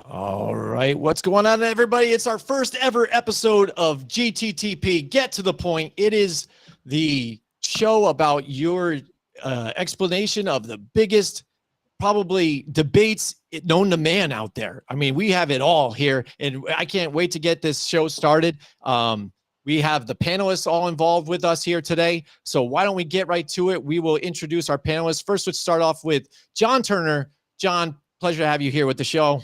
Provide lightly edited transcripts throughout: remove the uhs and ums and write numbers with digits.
All right. What's going on, everybody? It's our first ever episode of GTTP. Get to the point. It is the show about your explanation of the biggest, probably, debates known to man out there. I mean, we have it all here, and I can't wait to get this show started. We have the panelists all involved with us here today. So why don't we get right to it? We will introduce our panelists. First, let's start off with John Turner. John, pleasure to have you here with the show.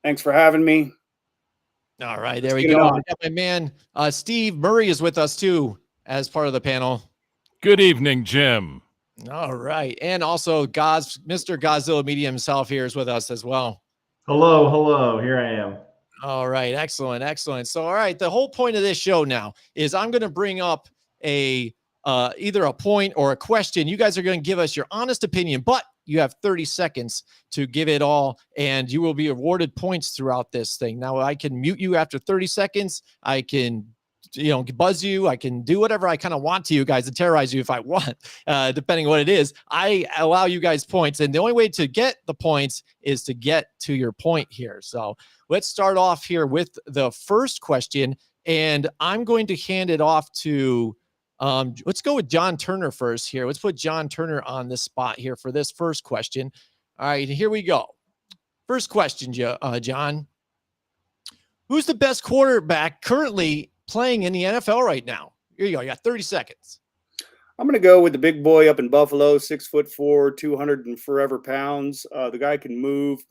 Thanks for having me. All right, there we go. I got my man, Steve Murray is with us too as part of the panel. Good evening, Jim. All right. And also Mr. Godzilla Media himself here is with us as well. Hello. Here I am. All right. Excellent. So, all right. The whole point of this show now is I'm going to bring up either a point or a question. You guys are going to give us your honest opinion, but you have 30 seconds to give it all, and you will be awarded points throughout this thing. Now, I can mute you after 30 seconds. I can, buzz you. I can do whatever I kind of want to you guys and terrorize you if I want, depending on what it is. I allow you guys points, and the only way to get the points is to get to your point here. So let's start off here with the first question, and I'm going to hand it off to let's go with John Turner first here. Let's put John Turner on this spot here for this first question. All right, here we go. First question, John. Who's the best quarterback currently playing in the NFL right now? Here you go. You got 30 seconds. I'm going to go with the big boy up in Buffalo, 6'4", 200 and forever pounds. The guy can move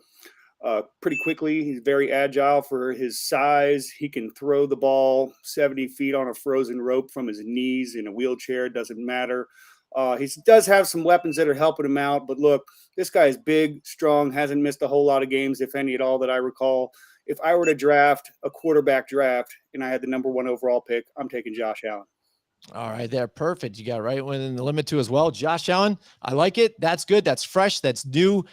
pretty quickly. He's very agile for his size. He can throw the ball 70 feet on a frozen rope from his knees in a wheelchair. It doesn't matter. He does have some weapons that are helping him out. But look, this guy is big, strong, hasn't missed a whole lot of games, if any at all, that I recall. If I were to draft a quarterback draft and I had the #1 overall pick, I'm taking Josh Allen. All right, there. Perfect. You got right within the limit too as well. Josh Allen, I like it. That's good. That's fresh. That's new.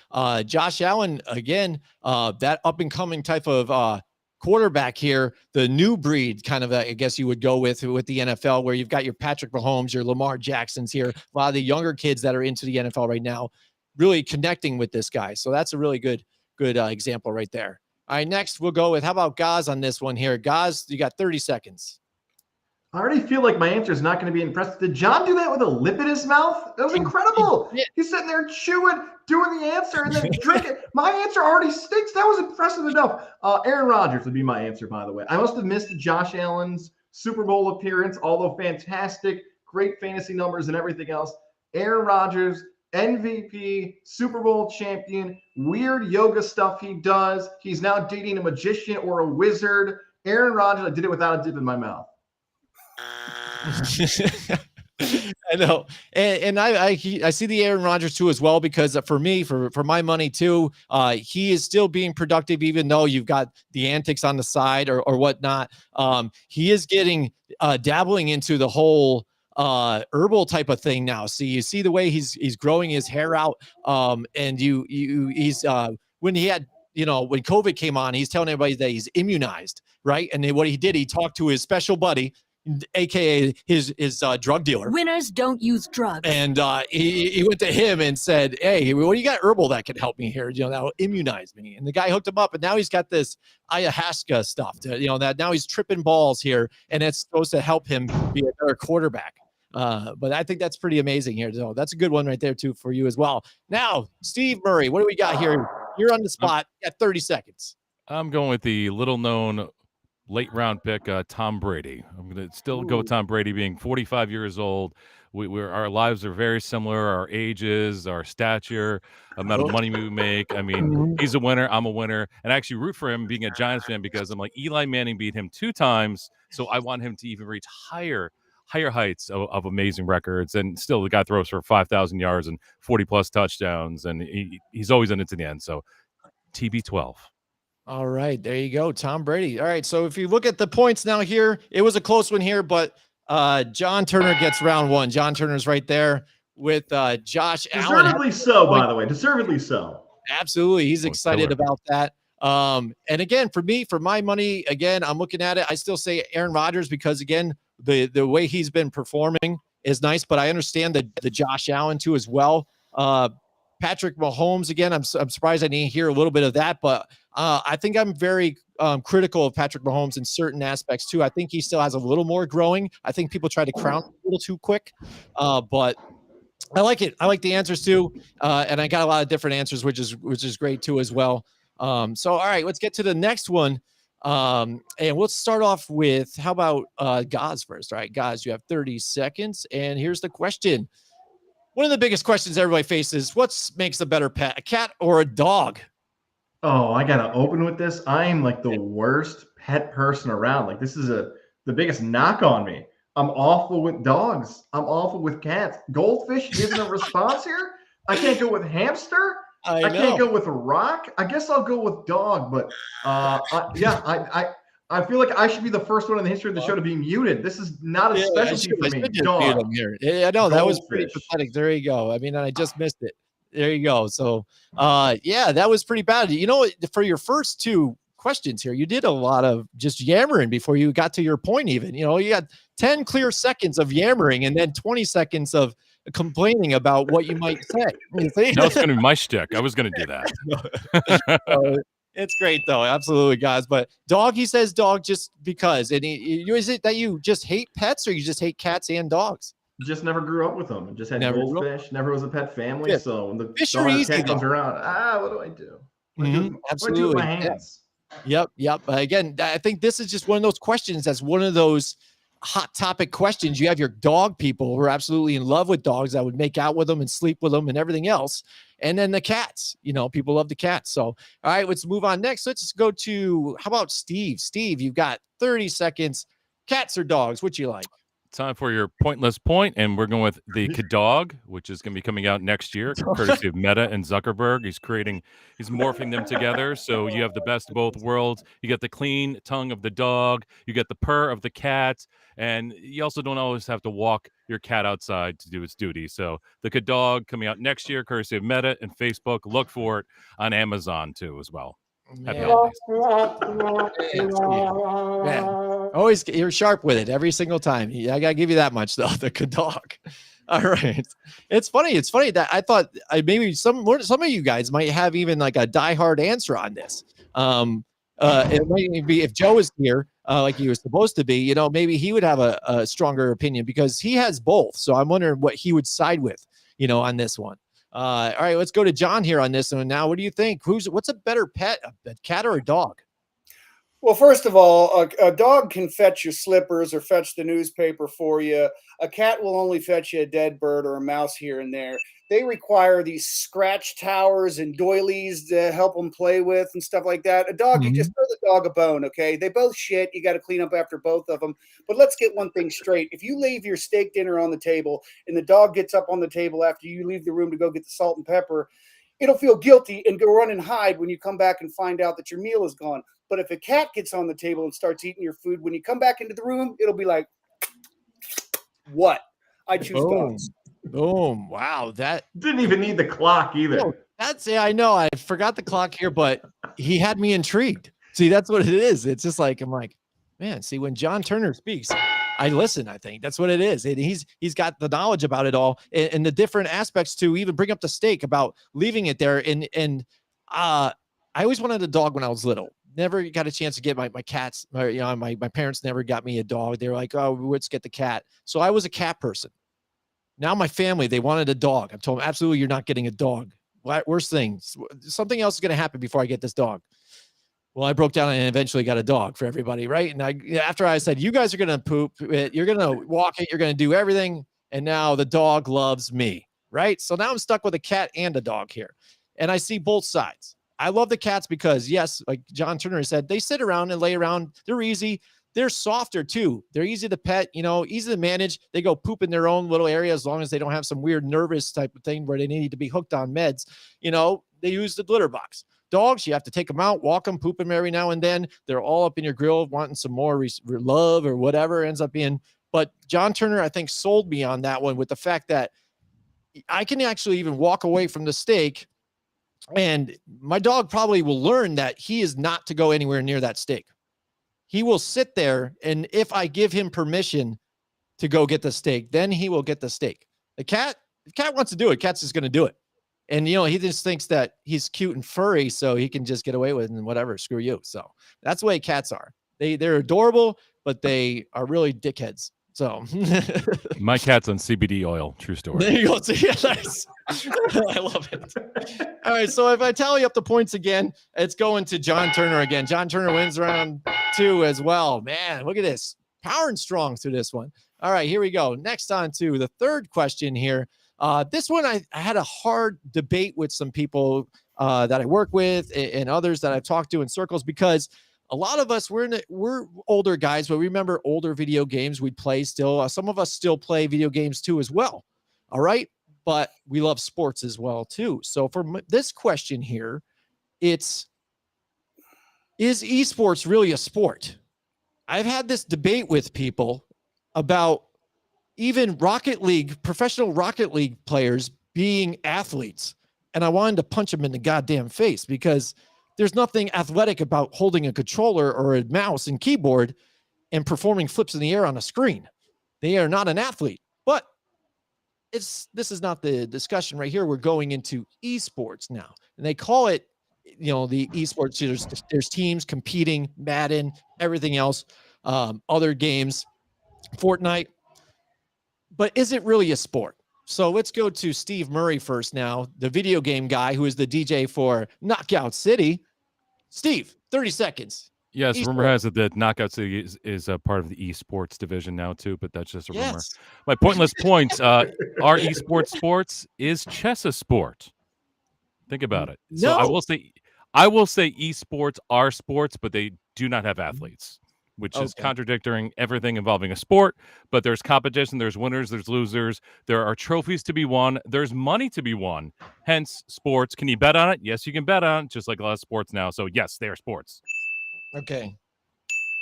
Josh Allen, again, that up and coming type of quarterback here, the new breed kind of, I guess you would go with the NFL, where you've got your Patrick Mahomes, your Lamar Jacksons here, a lot of the younger kids that are into the NFL right now, really connecting with this guy. So that's a really good example right there. All right, next we'll go with, how about Gaz on this one here? Gaz, you got 30 seconds. I already feel like my answer is not going to be impressive. Did John do that with a lip in his mouth? That was incredible. He's sitting there chewing, doing the answer, and then drinking. My answer already stinks. That was impressive enough. Aaron Rodgers would be my answer, by the way. I must have missed Josh Allen's Super Bowl appearance, although fantastic, great fantasy numbers and everything else. Aaron Rodgers, MVP, Super Bowl champion, weird yoga stuff he does. He's now dating a magician or a wizard. Aaron Rodgers, I did it without a dip in my mouth. I know, and I see the Aaron Rodgers too as well, because for me, for my money too, he is still being productive, even though you've got the antics on the side or whatnot. He is getting dabbling into the whole herbal type of thing now. So you see the way he's growing his hair out, and he's when he had, when COVID came on, he's telling everybody that he's immunized, right? And then what he did, he talked to his special buddy, AKA his drug dealer. Winners don't use drugs. And he went to him and said, "Hey, what do you got herbal that can help me here? That will immunize me." And the guy hooked him up, and now he's got this ayahuasca stuff. That now he's tripping balls here, and it's supposed to help him be a better quarterback. But I think that's pretty amazing here. So that's a good one right there too for you as well. Now, Steve Murray, what do we got here? You're on the spot. You got 30 seconds. I'm going with the little-known late-round pick, Tom Brady. I'm going to still go with Tom Brady, being 45 years old. Our lives are very similar, our ages, our stature, amount of money we make. I mean, he's a winner, I'm a winner, and I actually root for him being a Giants fan because I'm like, Eli Manning beat him 2 times, so I want him to even reach higher heights of amazing records. And still, the guy throws for 5,000 yards and 40-plus touchdowns, and he's always in it to the end. So TB12. All right, there you go, Tom Brady. All right, so if you look at the points now here, it was a close one here, but John Turner gets round 1. John Turner's right there with Josh Allen. Deservedly so, by the way. Deservedly so. Absolutely, he's excited about that. And again, for my money, again, I'm looking at it. I still say Aaron Rodgers because again, the way he's been performing is nice, but I understand the Josh Allen too as well. Patrick Mahomes, again, I'm surprised I didn't hear a little bit of that, but I think I'm very critical of Patrick Mahomes in certain aspects too. I think he still has a little more growing. I think people try to crown a little too quick, but I like it. I like the answers too, and I got a lot of different answers, which is great too as well. So all right, let's get to the next one, and we'll start off with how about Gaz first? All right, Gaz, you have 30 seconds, and here's the question. One of the biggest questions everybody faces: what makes a better pet, a cat or a dog? Oh, I gotta open with this. I am like the worst pet person around. Like this is the biggest knock on me. I'm awful with dogs. I'm awful with cats. Goldfish isn't a response here. I can't go with hamster. I can't go with rock. I guess I'll go with dog. But I feel like I should be the first one in the history of the show to be muted. This is not a specialty for me. Dog. Yeah, no, that was pretty pathetic. There you go. I mean, I just missed it. There you go. So, yeah, that was pretty bad. You know, for your first 2 questions here, you did a lot of just yammering before you got to your point even. You know, you got 10 clear seconds of yammering and then 20 seconds of complaining about what you might say. You see? No, it's going to be my shtick. I was going to do that. It's great though, absolutely, guys. But dog, he says dog just because. And is it that you just hate pets, or you just hate cats and dogs? Just never grew up with them. Just had goldfish. Never was a pet family. Yeah. So when the fish are easy, cat comes around, what do I do? Absolutely. What do I do with my hands? Yep. Again, I think this is just one of those questions that's one of those hot topic questions. You have your dog people who are absolutely in love with dogs that would make out with them and sleep with them and everything else. And then the cats, you know, people love the cats. So, all right, let's move on next. Let's go to, how about Steve? Steve, you've got 30 seconds. Cats or dogs? What you like? Time for your pointless point, and we're going with the Kadog, which is going to be coming out next year, courtesy of Meta and Zuckerberg. He's morphing them together, so you have the best of both worlds. You get the clean tongue of the dog, you get the purr of the cat, and you also don't always have to walk your cat outside to do its duty. So the Kadog coming out next year, courtesy of Meta and Facebook. Look for it on Amazon too as well. Happy holidays. Man, always you're sharp with it every single time. I gotta give you that much though. The dog. All right, it's funny. It's funny that I thought maybe some of you guys might have even like a diehard answer on this. It might be if Joe is here, like he was supposed to be. You know, maybe he would have a stronger opinion because he has both. So I'm wondering what he would side with. You know, on this one. All right, let's go to John here on this one now. What do you think? What's a better pet, a cat or a dog? Well, first of all, a dog can fetch your slippers or fetch the newspaper for you. A cat will only fetch you a dead bird or a mouse here and there. They require these scratch towers and doilies to help them play with and stuff like that. A dog, you just throw the dog a bone, okay? They both shit. You got to clean up after both of them. But let's get one thing straight. If you leave your steak dinner on the table and the dog gets up on the table after you leave the room to go get the salt and pepper, it'll feel guilty and go run and hide when you come back and find out that your meal is gone. But if a cat gets on the table and starts eating your food, when you come back into the room, it'll be like, what? I choose dogs. Boom. Wow. That didn't even need the clock either. No, I know. I forgot the clock here, but he had me intrigued. See, that's what it is. It's just like, I'm like, man, see, when John Turner speaks, I listen, I think that's what it is. And he's got the knowledge about it all and the different aspects to even bring up the steak about leaving it there. And I always wanted a dog when I was little. Never got a chance to get my cats. My parents never got me a dog. They were like, oh, let's get the cat. So I was a cat person. Now my family, they wanted a dog. I've told them, absolutely, you're not getting a dog. Worst thing, something else is going to happen before I get this dog. Well, I broke down and eventually got a dog for everybody, right? And after I said, you guys are going to poop it, you're going to walk it, you're going to do everything, and now the dog loves me, right? So now I'm stuck with a cat and a dog here, and I see both sides. I love the cats because, yes, like John Turner said, they sit around and lay around. They're easy. They're softer, too. They're easy to pet, easy to manage. They go poop in their own little area as long as they don't have some weird nervous type of thing where they need to be hooked on meds. They use the litter box. Dogs, you have to take them out, walk them, poop them every now and then. They're all up in your grill wanting some more love or whatever it ends up being. But John Turner, I think, sold me on that one with the fact that I can actually even walk away from the steak, and my dog probably will learn that he is not to go anywhere near that steak. He will sit there, and if I give him permission to go get the steak, then he will get the steak. The cat wants to do it. Cat's just going to do it. And, he just thinks that he's cute and furry, so he can just get away with it and whatever, screw you. So that's the way cats are. They're adorable, but they are really dickheads. So my cat's on CBD oil. True story. There you go. Yeah, nice. I love it. All right. So if I tally up the points again, it's going to John Turner again. John Turner wins round 2 as well. Man, look at this. Power and strong through this one. All right, here we go. Next on to the third question here. This one, I had a hard debate with some people that I work with and others that I've talked to in circles, because a lot of us, we're older guys, but we remember older video games we'd play still. Some of us still play video games too as well. All right. But we love sports as well too. So for this question here, is esports really a sport? I've had this debate with people about even professional Rocket League players being athletes. And I wanted to punch them in the goddamn face, because there's nothing athletic about holding a controller or a mouse and keyboard and performing flips in the air on a screen. They are not an athlete. But this is not the discussion right here. We're going into esports now. And they call it, the esports. There's teams competing, Madden, everything else, other games, Fortnite. But is it really a sport? So let's go to Steve Murray first now, the video game guy who is the DJ for Knockout City. Steve, 30 seconds. Yes, Esports. rumor has it that Knockout City is a part of the esports division now too, but that's just a rumor. Yes. My pointless points are esports sports. Is chess a sport? Think about it. So No. I will say esports are sports, but they do not have athletes, which is contradicting everything involving a sport. But there's competition, there's winners, there's losers, there are trophies to be won, there's money to be won. Hence, sports. Can you bet on it? Yes, you can bet on it, just like a lot of sports now. So yes, they are sports. Okay.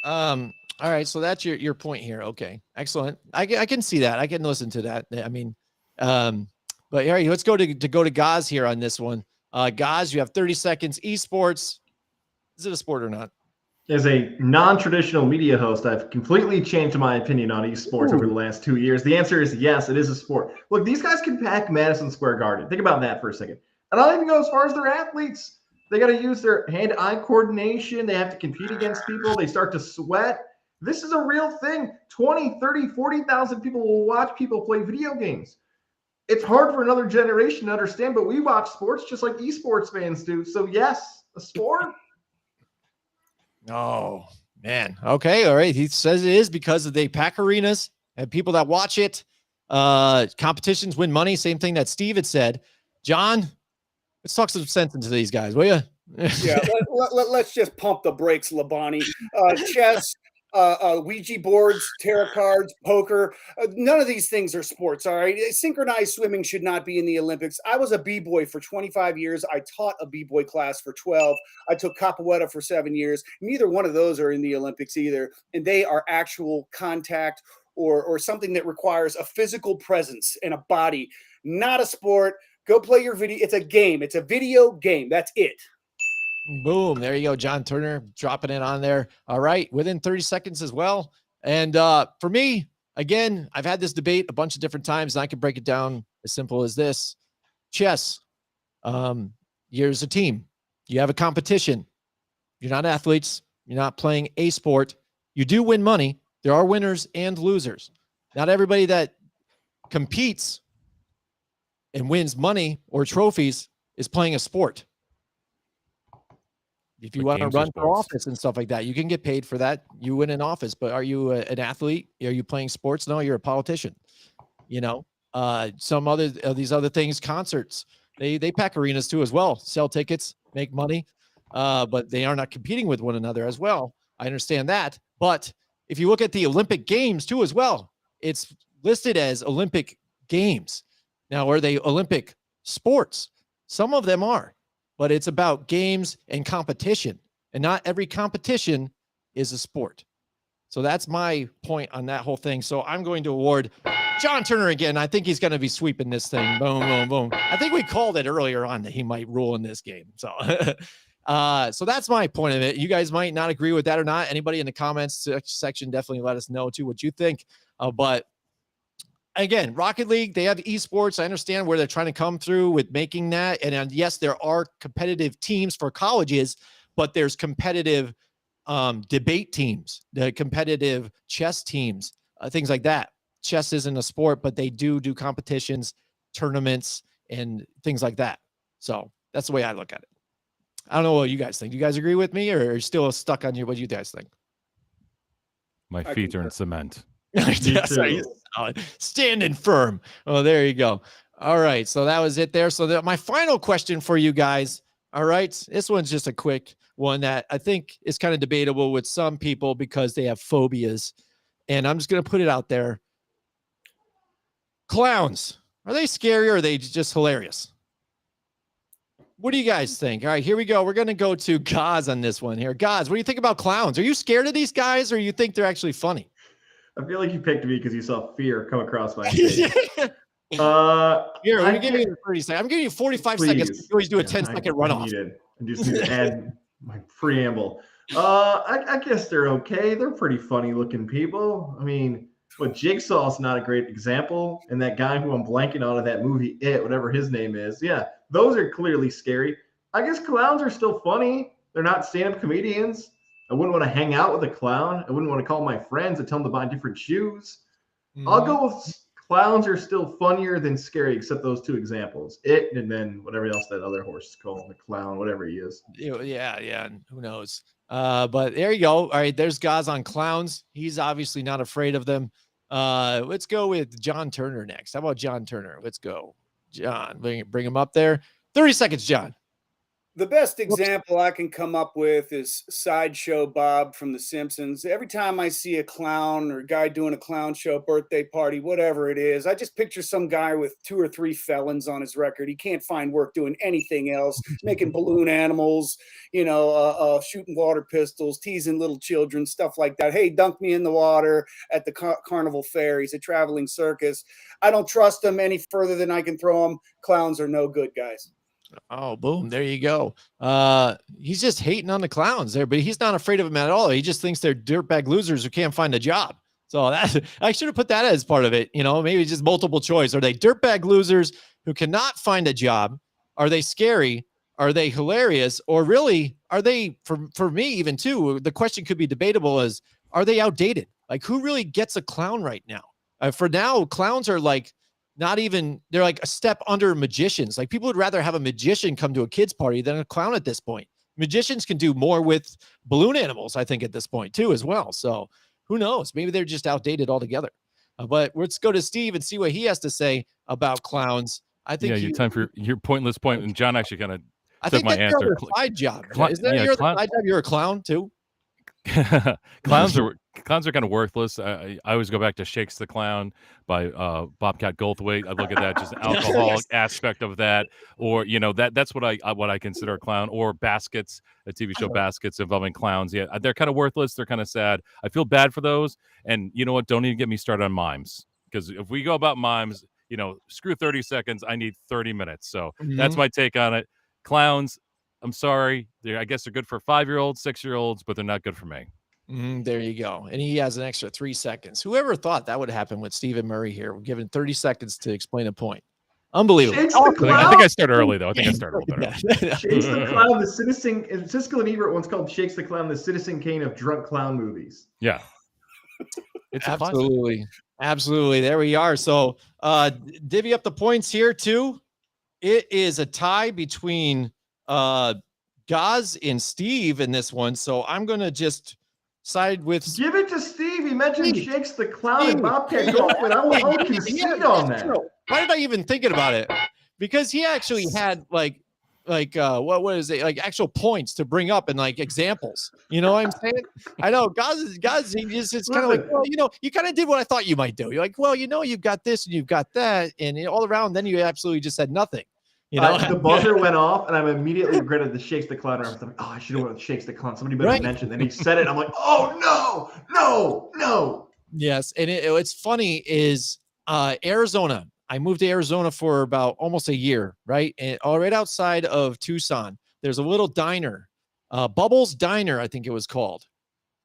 All right. So that's your point here. Okay. Excellent. I can see that. I can listen to that. I mean, but Harry, let's go to Gaz here on this one. Gaz, you have 30 seconds. Esports, is it a sport or not? As a non-traditional media host, I've completely changed my opinion on esports over the last 2 years. The answer is yes, it is a sport. Look, these guys can pack Madison Square Garden. Think about that for a second. And I'll even go as far as their athletes. They got to use their hand-eye coordination. They have to compete against people. They start to sweat. This is a real thing. 20, 30, 40,000 people will watch people play video games. It's hard for another generation to understand, but we watch sports just like esports fans do. So yes, a sport. Oh, man. Okay. All right. He says it is because they pack arenas and people that watch it. Competitions win money. Same thing that Steve had said. John, let's talk some sense into these guys, will you? Yeah, let's just pump the brakes, Labani. Chess, Ouija boards, tarot cards, poker. None of these things are sports, all right? Synchronized swimming should not be in the Olympics. I was a b-boy for 25 years. I taught a b-boy class for 12. I took capoeira for 7 years. Neither one of those are in the Olympics either, and they are actual contact or something that requires a physical presence and a body, not a sport. Go play your video. It's a game. It's a video game. That's it. Boom. There you go. John Turner dropping it on there. All right. Within 30 seconds as well. And for me, again, I've had this debate a bunch of different times, and I can break it down as simple as this. Chess. Here's a team. You have a competition. You're not athletes. You're not playing a sport. You do win money. There are winners and losers. Not everybody that competes and wins money or trophies is playing a sport. if you want to run for office and stuff like that, you can get paid for that. You win an office, but are you an athlete? Are you playing sports? No, you're a politician. You know, some other these other things, concerts, they pack arenas too as well, sell tickets, make money, but they are not competing with one another as well. I understand that, but if you look at the Olympic Games too as well, it's listed as Olympic Games. Now, are they Olympic sports? Some of them are, but it's about games and competition, and not every competition is a sport. So that's my point on that whole thing. So I'm going to award John Turner again. I think he's going to be sweeping this thing. Boom, boom, boom. I think we called it earlier on that he might rule in this game. So, so that's my point of it. You guys might not agree with that or not. Anybody in the comments section, definitely let us know too what you think. But again, Rocket League, they have esports. I understand where they're trying to come through with making that. And yes, there are competitive teams for colleges, but there's competitive debate teams, the competitive chess teams, things like that. Chess isn't a sport, but they do competitions, tournaments, and things like that. So that's the way I look at it. I don't know what you guys think. Do you guys agree with me, or are you still stuck on what you guys think? My feet are in cement. Standing firm. Oh, there you go. All right. So that was it there. So my final question for you guys. All right. This one's just a quick one that I think is kind of debatable with some people because they have phobias. And I'm just going to put it out there. Clowns, are they scary or are they just hilarious? What do you guys think? All right, here we go. We're going to go to Gaz on this one here. Gaz, what do you think about clowns? Are you scared of these guys or you think they're actually funny? I feel like you picked me because you saw fear come across my face. Here, let me give you 30 seconds. I'm giving you 45 seconds. You always do a 10-second runoff. I just need to add my preamble. I guess they're okay. They're pretty funny looking people. I mean, but Jigsaw's not a great example. And that guy who I'm blanking on in that movie, whatever his name is. Yeah, those are clearly scary. I guess clowns are still funny. They're not stand-up comedians. I wouldn't want to hang out with a clown. I wouldn't want to call my friends and tell them to buy different shoes. Mm-hmm. I'll go with clowns are still funnier than scary, except those two examples. And then whatever else that other horse is called, the clown, whatever he is. Yeah. Who knows? But there you go. All right, there's Gaz on clowns. He's obviously not afraid of them. Let's go with John Turner next. How about John Turner? Let's go. John, bring him up there. 30 seconds, John. The best example I can come up with is Sideshow Bob from The Simpsons. Every time I see a clown or a guy doing a clown show, birthday party, whatever it is, I just picture some guy with 2 or 3 felons on his record. He can't find work doing anything else, making balloon animals, shooting water pistols, teasing little children, stuff like that. Hey, dunk me in the water at the carnival fair. He's a traveling circus. I don't trust him any further than I can throw him. Clowns are no good, guys. Oh, boom. There you go. He's just hating on the clowns there, but he's not afraid of them at all. He just thinks they're dirtbag losers who can't find a job. So I should have put that as part of it. Maybe just multiple choice. Are they dirtbag losers who cannot find a job? Are they scary? Are they hilarious? Or really, are they, for me even too, the question could be debatable as, are they outdated? Like, who really gets a clown right now? For now, clowns are like, they're like a step under magicians. Like, people would rather have a magician come to a kid's party than a clown at this point. Magicians can do more with balloon animals, I think, at this point too, as well. So who knows? Maybe they're just outdated altogether. But let's go to Steve and see what he has to say about clowns. I think time for your pointless point. And John actually kind of took my answer. Your side job. Isn't that your side job? You're a clown too. Clowns are kind of worthless. I always go back to Shakes the Clown by Bobcat Goldthwait. I look at that just alcoholic aspect of that, or that's what I consider a clown. Or Baskets, a TV show Baskets involving clowns. Yeah, they're kind of worthless. They're kind of sad. I feel bad for those. And you know what? Don't even get me started on mimes, because if we go about mimes, screw 30 seconds. I need 30 minutes. So that's my take on it. Clowns, I'm sorry. I guess they're good for 5-year-olds, 6-year-olds, but they're not good for me. There you go. And he has an extra 3 seconds. Whoever thought that would happen with Stephen Murray here? We're given 30 seconds to explain a point. Unbelievable. I think I started early, though. I think I started a little bit early. Shakes the Clown, the Citizen. Siskel and Ebert once called Shakes the Clown the Citizen Kane of drunk clown movies. Yeah. It's absolutely. There we are. So divvy up the points here too. It is a tie between Gaz and Steve in this one, so I'm gonna just side with. Give it to Steve. He mentioned Steve. Shakes the Clown and Steve. Bobcat Goldthwait. I would concede on that. Why did I even thinking about it? Because he actually had like what is it, like actual points to bring up and like examples. You know what I'm saying? I know Gaz he just it's kind of like, well, you kind of did what I thought you might do. You're like, well, you've got this and you've got that, and all around, then you absolutely just said nothing. You know, the buzzer went off, and I immediately regretted the Shakes the Clown reference. I'm like, oh, I should have went with Shakes the Clown. Somebody better mention. Then he said it. I'm like, oh no. Yes, and it's funny is Arizona. I moved to Arizona for about almost a year, right? And right outside of Tucson, there's a little diner, Bubbles Diner, I think it was called.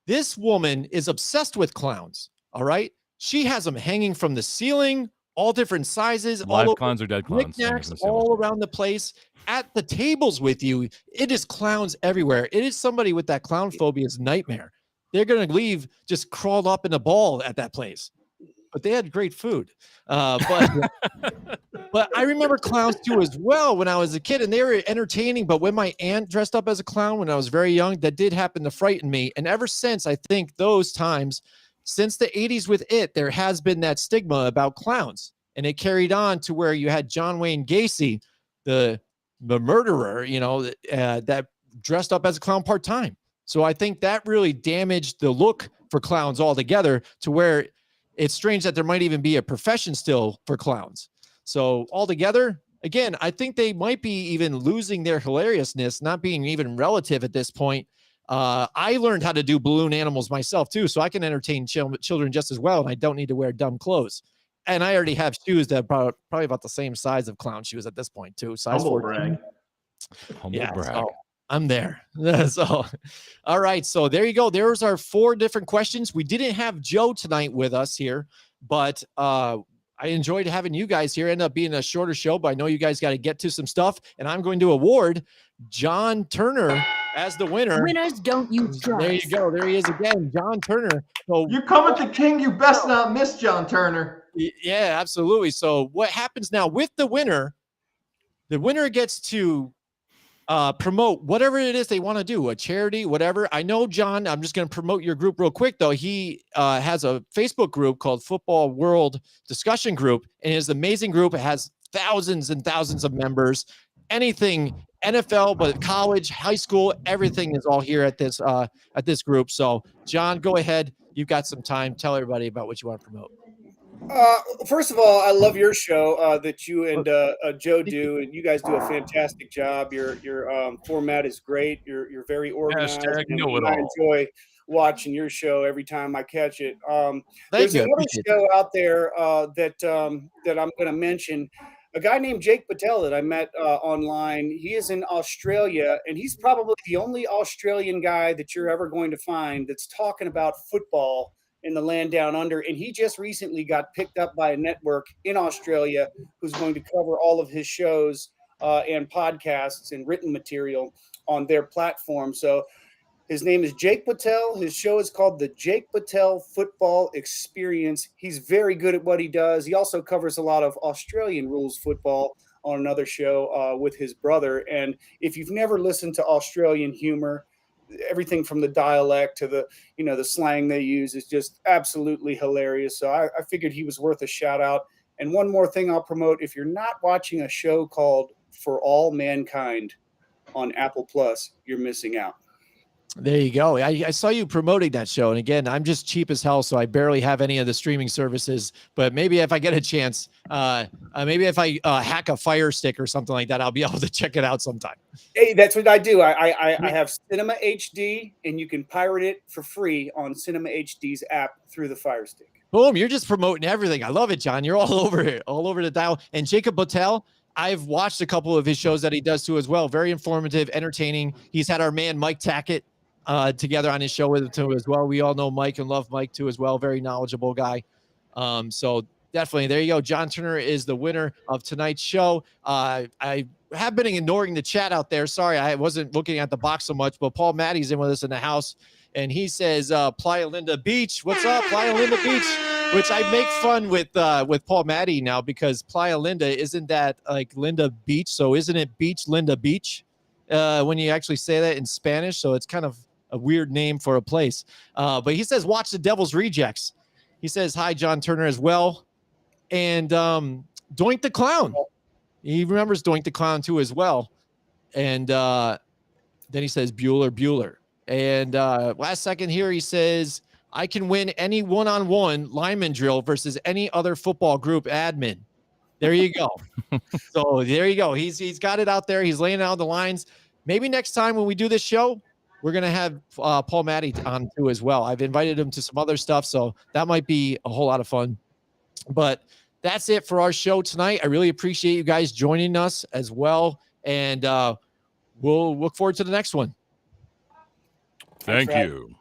This woman is obsessed with clowns. All right, she has them hanging from the ceiling, all different sizes, live all clowns or dead clowns, all around the place. At the tables with you, it is clowns everywhere. It is somebody with that clown phobia's nightmare. They're gonna leave just crawled up in a ball at that place. But they had great food. But I remember clowns too as well when I was a kid, and they were entertaining. But when my aunt dressed up as a clown when I was very young, that did happen to frighten me. And ever since, I think those times, since the 80s with it, there has been that stigma about clowns. And it carried on to where you had John Wayne Gacy, the murderer, that dressed up as a clown part-time. So I think that really damaged the look for clowns altogether to where it's strange that there might even be a profession still for clowns. So altogether, again, I think they might be even losing their hilariousness, not being even relative at this point. I learned how to do balloon animals myself too, so I can entertain children just as well, and I don't need to wear dumb clothes. And I already have shoes that are probably about the same size of clown shoes at this point too. Size 14. Humble brag. So I'm there. So, all right. So there you go. There's our 4 different questions. We didn't have Joe tonight with us here, but I enjoyed having you guys here. Ended up being a shorter show, but I know you guys got to get to some stuff, and I'm going to award John Turner as the winner. Winners don't use drugs. There you go. There he is again, John Turner. So you come at the king, you best not miss John Turner. Yeah, absolutely. So what happens now with the winner? The winner gets to promote whatever it is they want to do, a charity, whatever. I know, John, I'm just going to promote your group real quick, though. He has a Facebook group called Football World Discussion Group, and it's an amazing group. It has thousands and thousands of members. Anything NFL, but college, high school, everything is all here at this group. So, John, go ahead. You've got some time. Tell everybody about what you want to promote. First of all, I love your show that you and Joe do, and you guys do a fantastic job. Your format is great. You're very organized. I enjoy watching your show every time I catch it. There's another show out there that I'm going to mention. A guy named Jake Patel that I met online. He is in Australia, and he's probably the only Australian guy that you're ever going to find that's talking about football in the land down under. And he just recently got picked up by a network in Australia who's going to cover all of his shows and podcasts and written material on their platform. So his name is Jake Patel. His show is called the Jake Patel Football Experience. He's very good at what he does. He also covers a lot of Australian rules football on another show with his brother. And if you've never listened to Australian humor, everything from the dialect to the slang they use is just absolutely hilarious. So I figured he was worth a shout out. And one more thing I'll promote: if you're not watching a show called For All Mankind on Apple Plus, you're missing out. There you go. I saw you promoting that show. And again, I'm just cheap as hell, so I barely have any of the streaming services. But maybe if I get a chance, maybe if I hack a Fire Stick or something like that, I'll be able to check it out sometime. Hey, that's what I do. I have Cinema HD, and you can pirate it for free on Cinema HD's app through the Fire Stick. Boom. You're just promoting everything. I love it, John. You're all over it, all over the dial. And Jacob Patel, I've watched a couple of his shows that he does too as well. Very informative, entertaining. He's had our man Mike Tackett together on his show with him too as well. We all know Mike and love Mike too as well. Very knowledgeable guy. So definitely there you go. John Turner is the winner of tonight's show. I have been ignoring the chat out there. Sorry, I wasn't looking at the box so much, but Paul Maddie's in with us in the house, and he says Playa Linda Beach. What's up, Playa Linda Beach? Which I make fun with Paul Maddie now, because Playa Linda, isn't that like Linda Beach? So isn't it Beach Linda Beach? when you actually say that in Spanish. So it's kind of a weird name for a place. But he says, watch the Devil's Rejects. He says, hi, John Turner as well. And Doink the Clown. He remembers Doink the Clown too as well. And then he says, Bueller. And last second here, he says, I can win any one-on-one lineman drill versus any other football group admin. There you go. So there you go. He's got it out there. He's laying out the lines. Maybe next time when we do this show, we're going to have Paul Matty on too as well. I've invited him to some other stuff, so that might be a whole lot of fun. But that's it for our show tonight. I really appreciate you guys joining us as well. And we'll look forward to the next one. Thank you.